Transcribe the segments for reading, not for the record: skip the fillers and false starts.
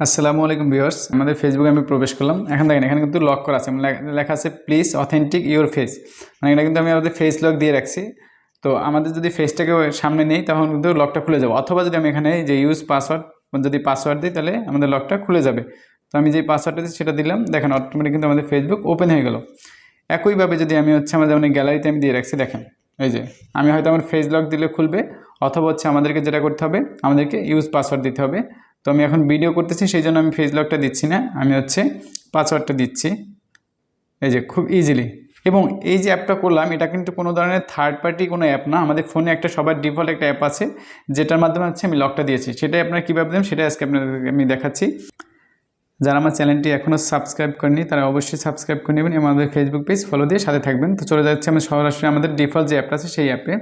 আসসালামু আলাইকুম ভিউয়ার্স, আমাদের ফেসবুকে আমি প্রবেশ করলাম। এখন দেখেন এখানে কিন্তু লক করা আছে, লেখা আছে প্লিজ অথেন্টিক ইউর ফেস। মানে এটা কিন্তু আমি আমাদের ফেস লক দিয়ে রাখছি। তো আমাদের যদি ফেসটাকে সামনে নেই তখন কিন্তু লকটা খুলে যাবে, অথবা যদি আমি এখানে যে ইউজ পাসওয়ার্ড যদি পাসওয়ার্ড দিই তাহলে আমাদের লকটা খুলে যাবে। তো আমি যে পাসওয়ার্ডটা দিই সেটা দিলাম, দেখেন অটোমেটিক কিন্তু আমাদের ফেসবুক ওপেন হয়ে গেল। একইভাবে যদি আমি আমার যেমন গ্যালারিতে আমি দিয়ে রাখছি, দেখেন এই যে আমি হয়তো আমার ফেস লক দিলে খুলবে, অথবা আমাদেরকে যেটা করতে হবে আমাদেরকে ইউজ পাসওয়ার্ড দিতে হবে। তো আমি এখন ভিডিও করতেছি সেই জন্য আমি ফেস লকটা দিচ্ছি না, আমি পাসওয়ার্ডটা দিচ্ছি এই যে খুব ইজিলি। এবং এই যে অ্যাপটা করলাম এটা কিন্তু কোনো ধরনের থার্ড পার্টি কোনো অ্যাপ না, আমাদের ফোনে একটা সবার ডিফল্ট একটা অ্যাপ আছে যেটার মাধ্যমে আমি লকটা দিয়েছি। সেটাই আপনারা কীভাবে দেবেন সেটাই আজকে আপনাদেরকে আমি দেখাচ্ছি। যারা আমার চ্যানেলটি এখনও সাবস্ক্রাইব করেনি তারা অবশ্যই সাবস্ক্রাইব করে নেবেন এবং আমাদের ফেসবুক পেজ ফলো দিয়ে সাথে থাকবেন। তো চলে যাচ্ছে আমি সরাসরি আমাদের ডিফল্ট যে অ্যাপটা আছে সেই অ্যাপে।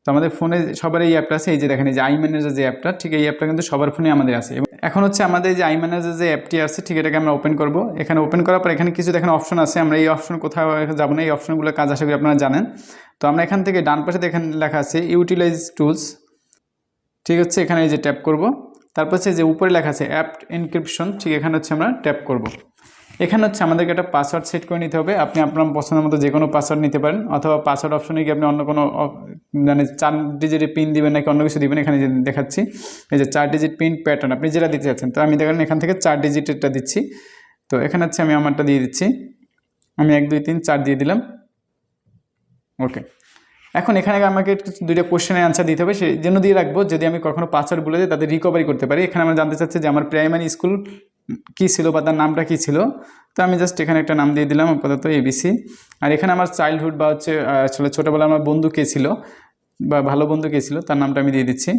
তো আমাদের ফোনে সবার এই অ্যাপটা আছে, এই যে দেখেন এই যে আই ম্যানেজার যে অ্যাপটা, ঠিক এই অ্যাপটা কিন্তু সবার ফোনে আমাদের আছে। এবং এখন আমাদের যে আই ম্যানেজার যে অ্যাপটি আছে ঠিক এটাকে আমরা ওপেন করব। এখানে ওপেন করার পর এখানে কিছু দেখেন অপশন আছে, আমরা এই অপশন কোথাও যাবো না, এই অপশনগুলো কাজ আশা করি আপনারা জানেন। তো আমরা এখান থেকে ডান পাশে দেখেন লেখা আছে ইউটিলাইজ টুলস, ঠিক হচ্ছে এখানে এই যে ট্যাপ করব। তারপর যে উপরে লেখা আছে অ্যাপ এনক্রিপশন, ঠিক এখানে আমরা ট্যাপ করব। এখানে আমাদেরকে একটা পাসওয়ার্ড সেট করে নিতে হবে। আপনি আপনার পছন্দের মতো যে কোনো পাসওয়ার্ড নিতে পারেন, অথবা পাসওয়ার্ড অপশনে গিয়ে আপনি অন্য কোনো মানে 4 ডিজিটের পিন দিবেন নাকি অন্য কিছু দিবেন, এখানে যে দেখাচ্ছি এই যে 4 ডিজিট পিন প্যাটার্ন আপনি যেটা দিতে চাচ্ছেন। তো আমি দেখেন এখান থেকে 4 ডিজিটেরটা দিচ্ছি। তো এখানে আমি আমারটা দিয়ে দিচ্ছি, আমি 1 2 3 4 দিয়ে দিলাম। ওকে, এখন এখানে আমাকে দুইটা কোশ্চেনের অ্যান্সার দিতে হবে, সেই জন্য দিয়ে রাখবো যদি আমি কখনো পাসওয়ার্ড বলে দিই তাদের রিকভারি করতে পারি। এখানে আমরা জানতে চাচ্ছি যে আমার প্রাইমারি স্কুল কী ছিল বা তার নামটা কী ছিল। তো আমি জাস্ট এখানে একটা নাম দিয়ে দিলাম আপাতত এবিসি। আর এখানে আমার চাইল্ডহুড বা আসলে ছোটোবেলা আমার বন্ধু কে ছিল বা ভালো বন্ধু কে ছিল তার নামটা আমি দিয়ে দিচ্ছি।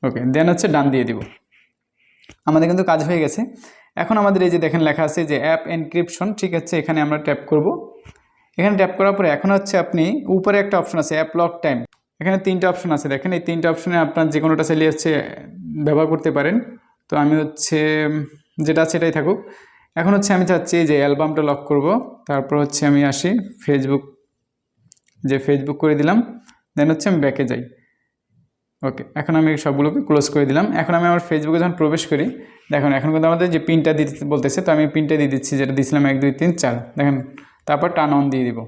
ওকে, দেন ডান দিয়ে দিব। আমাদের কিন্তু কাজ হয়ে গেছে। এখন আমাদের এই যে দেখেন লেখা আছে যে অ্যাপ এনক্রিপশন, ঠিক আছে এখানে আমরা ট্যাপ করব। এখানে ট্যাপ করার পরে এখন আপনি উপরে একটা অপশন আছে অ্যাপ লক টাইম, এখানে 3টে অপশন আছে দেখেন, এই 3টে অপশনে আপনার যে কোনোটা চাইলে ব্যবহার করতে পারেন। তো আমি যেটা আছে এটাই থাকুক। এখন আমি চাচ্ছি যে অ্যালবামটা লক করব। তারপর আমি আসি ফেসবুক করে দিলাম, দেন আমি ব্যাকে যাই। ওকে, এখন আমি সবগুলোকে ক্লোজ করে দিলাম। এখন আমি আমার ফেসবুকে যখন প্রবেশ করি, দেখুন এখন কিন্তু আমাদের যে পিনটা দিতে বলতেছে, তো আমি পিনটা দিয়ে দিচ্ছি যেটা দিয়েছিলাম 1 2 3 4, দেখেন তারপর টার্ন অন দিয়ে দিব।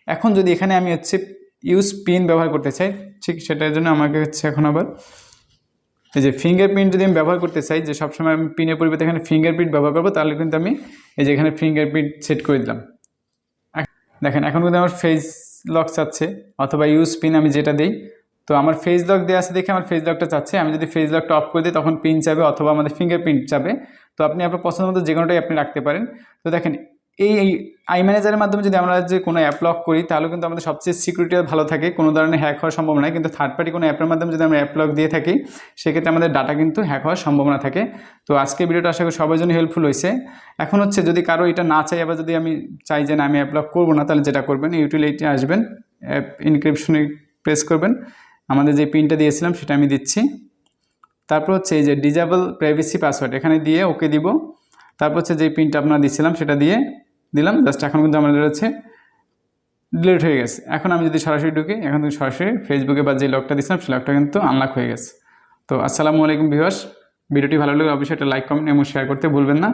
এখন যদি এখানে আমি ইউজ পিন ব্যবহার করতে চাই, ঠিক সেটার জন্য আমাকে এখন আবার এই যে ফিঙ্গারপ্রিন্ট যদি আমি ব্যবহার করতে চাই, যে সবসময় আমি পিনের পরিবর্তে এখানে ফিঙ্গারপ্রিন্ট ব্যবহার করবো, তাহলে কিন্তু আমি এই যে এখানে ফিঙ্গারপ্রিন্ট সেট করে দিলাম। দেখেন এখন কিন্তু আমার ফেস লক চাচ্ছে, অথবা ইউজ পিন আমি যেটা দিই। তো আমার ফেস লক দেওয়া আছে দেখে আমার ফেস লকটা চাচ্ছে, আমি যদি ফেস লকটা অফ করে দিই তখন পিন চাবে অথবা আমাদের ফিঙ্গারপ্রিন্ট চাবে। তো আপনি আপনার পছন্দ মতো যে কোনোটাই আপনি রাখতে পারেন। তো দেখেন এই আই ম্যানেজারের মাধ্যমে যদি আমরা যে কোনো অ্যাপ লক করি তাহলে কিন্তু আমাদের সবচেয়ে সিকিউরিটি ভালো থাকে, কোনো ধরনের হ্যাক হওয়ার সম্ভাবনা। কিন্তু থার্ড পার্টি কোনো অ্যাপের মাধ্যমে যদি আমরা অ্যাপ লক দিয়ে থাকি সেক্ষেত্রে আমাদের ডাটা কিন্তু হ্যাক হওয়ার সম্ভাবনা থাকে। তো আজকে ভিডিওটা আশা করি সবার জন্য হেল্পফুল হয়েছে। এখন যদি কারো এটা না চাই, আবার যদি আমি চাই যে না আমি অ্যাপ লক করবো না, তাহলে যেটা করবেন ইউটিলিটি আসবেন, অ্যাপ ইনক্রিপশনে প্রেস করবেন, আমাদের যে পিনটা দিয়েছিলাম সেটা আমি দিচ্ছি। তারপর এই যে ডিজেবল প্রাইভেসি পাসওয়ার্ড এখানে দিয়ে ওকে দিব। তারপর যে পিনটা আপনারা দিয়েছিলাম সেটা দিয়ে দিলাম। জাস্ট এখন কিন্তু আমাদের ডিলিট হয়ে গেছে। এখন আমি যদি সরাসরি ঢুকি, এখন কিন্তু সরাসরি ফেসবুকে বা যে লকটা দিয়েছিলাম সেই লকটা কিন্তু আনলক হয়ে গেছে। তো আসসালামু আলাইকুম ভিউয়ার্স, ভিডিওটি ভালো লাগলে অবশ্যই একটা লাইক কমেন্ট এবং শেয়ার করতে ভুলবেন না।